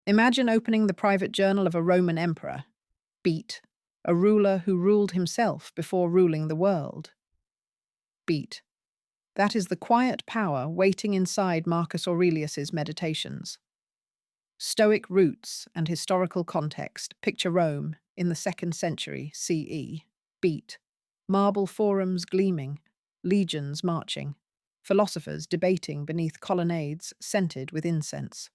Imagine opening the private journal of a Roman emperor. Beat. A ruler who ruled himself before ruling the world. Beat. That is the quiet power waiting inside Marcus Aurelius's Meditations. Stoic roots and historical context. Picture Rome in the 2nd century CE. Beat. Marble forums gleaming, legions marching, philosophers debating beneath colonnades scented with incense.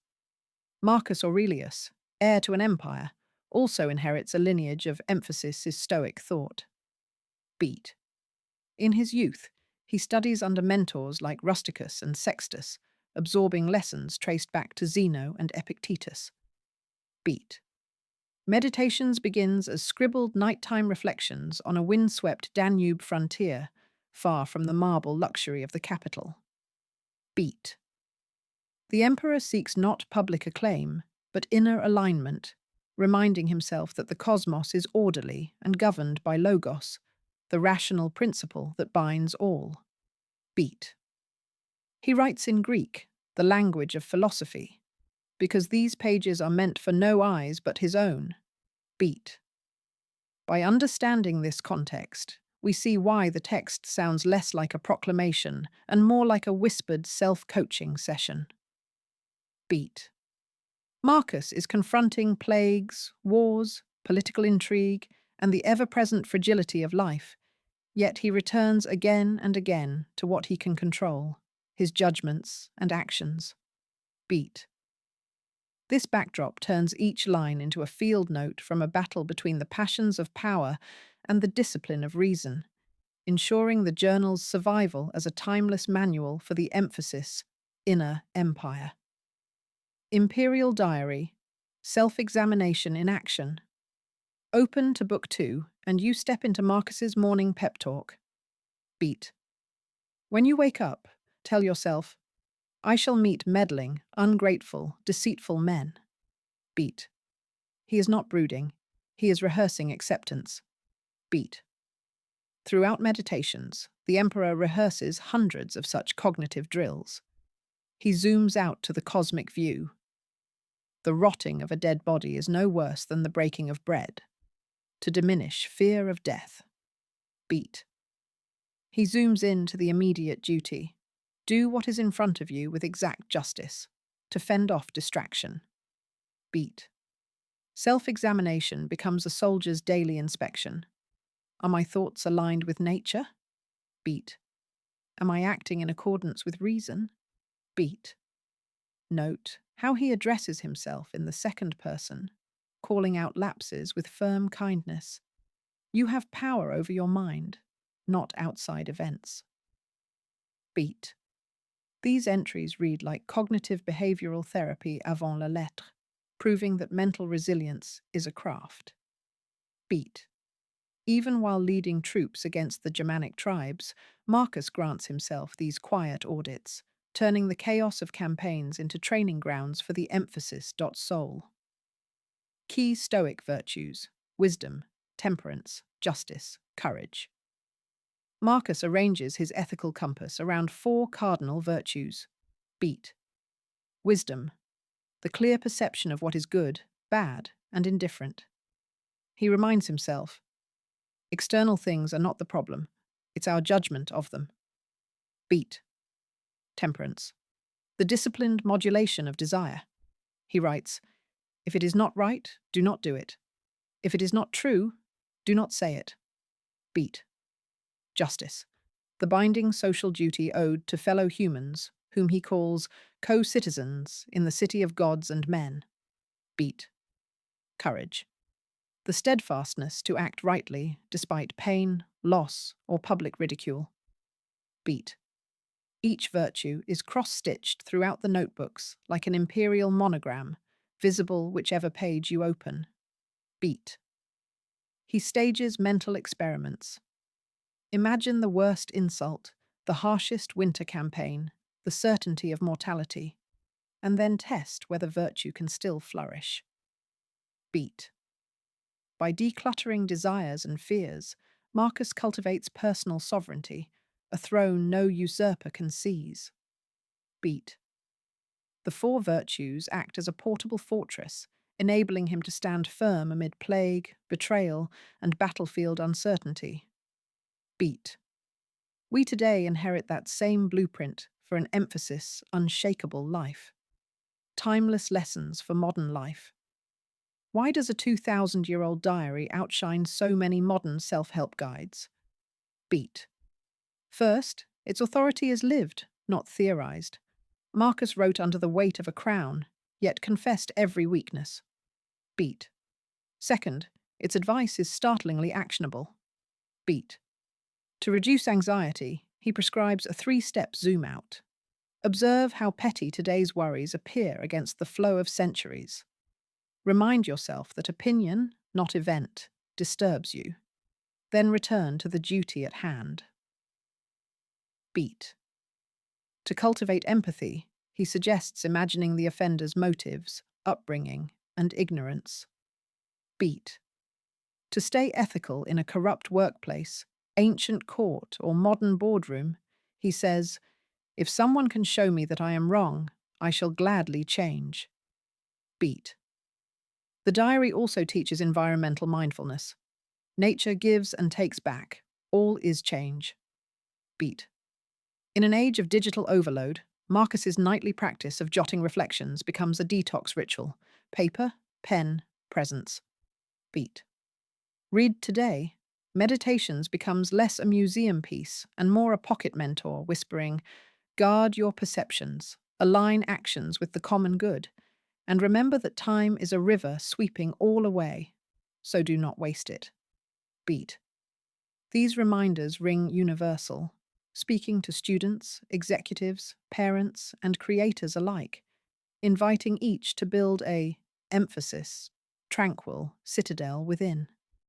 Marcus Aurelius, heir to an empire, also inherits a lineage of emphasis in Stoic thought. Beat. In his youth, he studies under mentors like Rusticus and Sextus, absorbing lessons traced back to Zeno and Epictetus. Beat. Meditations begins as scribbled nighttime reflections on a windswept Danube frontier, far from the marble luxury of the capital. Beat. The emperor seeks not public acclaim, but inner alignment, reminding himself that the cosmos is orderly and governed by logos, the rational principle that binds all. Beat. He writes in Greek, the language of philosophy, because these pages are meant for no eyes but his own. Beat. By understanding this context, we see why the text sounds less like a proclamation and more like a whispered self-coaching session. Beat. Marcus is confronting plagues, wars, political intrigue, and the ever-present fragility of life, yet he returns again and again to what he can control, his judgments and actions. Beat. This backdrop turns each line into a field note from a battle between the passions of power and the discipline of reason, ensuring the journal's survival as a timeless manual for the emphasis, inner empire. Imperial Diary, Self-Examination in Action. Open to Book 2, and you step into Marcus's morning pep talk. Beat. When you wake up, tell yourself, I shall meet meddling, ungrateful, deceitful men. Beat. He is not brooding. He is rehearsing acceptance. Beat. Throughout Meditations, the emperor rehearses hundreds of such cognitive drills. He zooms out to the cosmic view. The rotting of a dead body is no worse than the breaking of bread. To diminish fear of death. Beat. He zooms in to the immediate duty. Do what is in front of you with exact justice, to fend off distraction. Beat. Self-examination becomes a soldier's daily inspection. Are my thoughts aligned with nature? Beat. Am I acting in accordance with reason? Beat. Note how he addresses himself in the second person, calling out lapses with firm kindness. You have power over your mind, not outside events. Beat. These entries read like cognitive behavioral therapy avant la lettre, proving that mental resilience is a craft. Beat. Even while leading troops against the Germanic tribes, Marcus grants himself these quiet audits, turning the chaos of campaigns into training grounds for the emphasis.soul. Key Stoic virtues: wisdom, temperance, justice, courage. Marcus arranges his ethical compass around 4 cardinal virtues. Beat. Wisdom, the clear perception of what is good, bad, and indifferent. He reminds himself, external things are not the problem, it's our judgment of them. Beat. Temperance, the disciplined modulation of desire. He writes, if it is not right, do not do it. If it is not true, do not say it. Beat. Justice, the binding social duty owed to fellow humans, whom he calls co-citizens in the city of gods and men. Beat. Courage, the steadfastness to act rightly despite pain, loss, or public ridicule. Beat. Each virtue is cross-stitched throughout the notebooks like an imperial monogram, visible whichever page you open. Beat. He stages mental experiments. Imagine the worst insult, the harshest winter campaign, the certainty of mortality, and then test whether virtue can still flourish. Beat. By decluttering desires and fears, Marcus cultivates personal sovereignty, a throne no usurper can seize. Beat. The four virtues act as a portable fortress, enabling him to stand firm amid plague, betrayal, and battlefield uncertainty. Beat. We today inherit that same blueprint for an emphasis, unshakable life. Timeless lessons for modern life. Why does a 2,000-year-old diary outshine so many modern self-help guides? Beat. First, its authority is lived, not theorized. Marcus wrote under the weight of a crown, yet confessed every weakness. Beat. Second, its advice is startlingly actionable. Beat. To reduce anxiety, he prescribes a 3-step zoom out. Observe how petty today's worries appear against the flow of centuries. Remind yourself that opinion, not event, disturbs you. Then return to the duty at hand. Beat. To cultivate empathy, he suggests imagining the offender's motives, upbringing, and ignorance. Beat. To stay ethical in a corrupt workplace, ancient court, or modern boardroom, he says, "If someone can show me that I am wrong, I shall gladly change." Beat. The diary also teaches environmental mindfulness. Nature gives and takes back. All is change. Beat. In an age of digital overload, Marcus's nightly practice of jotting reflections becomes a detox ritual. Paper, pen, presence. Beat. Read today. Meditations becomes less a museum piece and more a pocket mentor whispering, "Guard your perceptions, align actions with the common good, and remember that time is a river sweeping all away, so do not waste it." Beat. These reminders ring universal, speaking to students, executives, parents, and creators alike, inviting each to build a emphasis, tranquil citadel within.